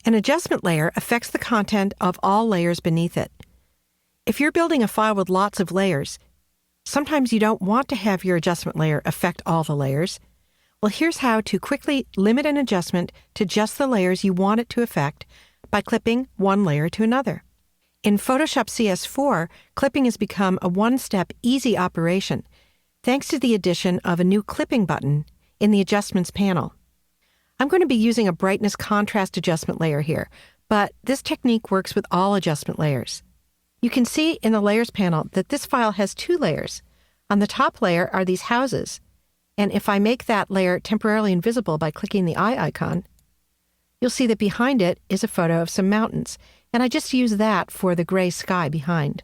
An adjustment layer affects the content of all layers beneath it. If you're building a file with lots of layers, sometimes you don't want to have your adjustment layer affect all the layers. Well, here's how to quickly limit an adjustment to just the layers you want it to affect by clipping one layer to another. In Photoshop CS4, clipping has become a one-step easy operation thanks to the addition of a new clipping button in the Adjustments panel. I'm going to be using a brightness contrast adjustment layer here, but this technique works with all adjustment layers. You can see in the Layers panel that this file has two layers. On the top layer are these houses, and if I make that layer temporarily invisible by clicking the eye icon, you'll see that behind it is a photo of some mountains, and I just use that for the gray sky behind.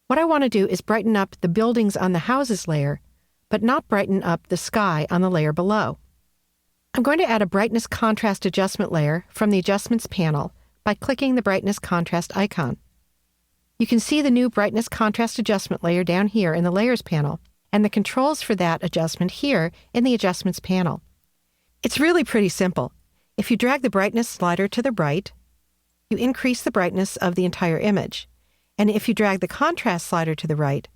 What I want to do is brighten up the buildings on the houses layer, but not brighten up the sky on the layer below. I'm going to add a brightness contrast adjustment layer from the Adjustments panel by clicking the brightness contrast icon. You can see the new brightness contrast adjustment layer down here in the Layers panel, and the controls for that adjustment here in the Adjustments panel. It's really pretty simple. If you drag the brightness slider to the right, you increase the brightness of the entire image. And if you drag the contrast slider to the right,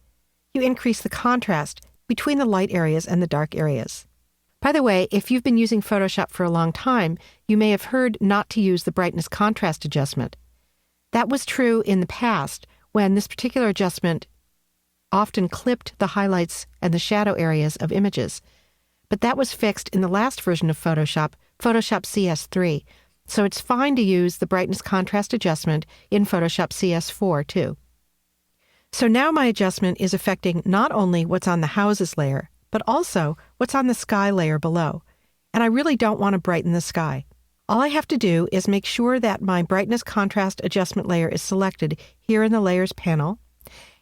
you increase the contrast between the light areas and the dark areas. By the way, if you've been using Photoshop for a long time, you may have heard not to use the brightness contrast adjustment. That was true in the past when this particular adjustment often clipped the highlights and the shadow areas of images. But that was fixed in the last version of Photoshop, Photoshop CS3, so it's fine to use the brightness contrast adjustment in Photoshop CS4 too. So now my adjustment is affecting not only what's on the houses layer, but also what's on the sky layer below. And I really don't want to brighten the sky. All I have to do is make sure that my brightness contrast adjustment layer is selected here in the Layers panel,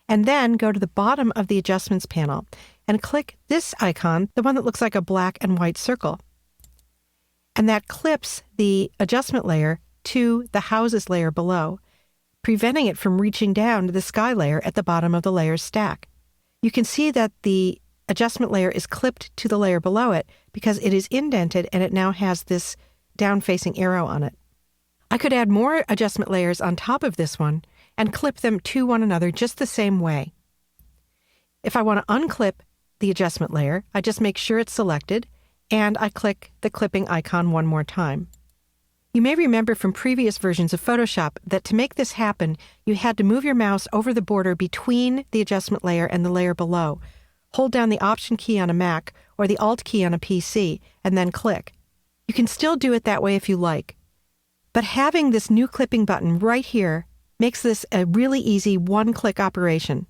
and then go to the bottom of the Adjustments panel and click this icon, the one that looks like a black and white circle. And that clips the adjustment layer to the houses layer below, preventing it from reaching down to the sky layer at the bottom of the layers stack. You can see that the adjustment layer is clipped to the layer below it because it is indented and it now has this down-facing arrow on it. I could add more adjustment layers on top of this one and clip them to one another just the same way. If I want to unclip the adjustment layer, I just make sure it's selected and I click the clipping icon one more time. You may remember from previous versions of Photoshop that to make this happen, you had to move your mouse over the border between the adjustment layer and the layer below. Hold down the Option key on a Mac or the Alt key on a PC, and then click. You can still do it that way if you like. But having this new clipping button right here makes this a really easy one-click operation.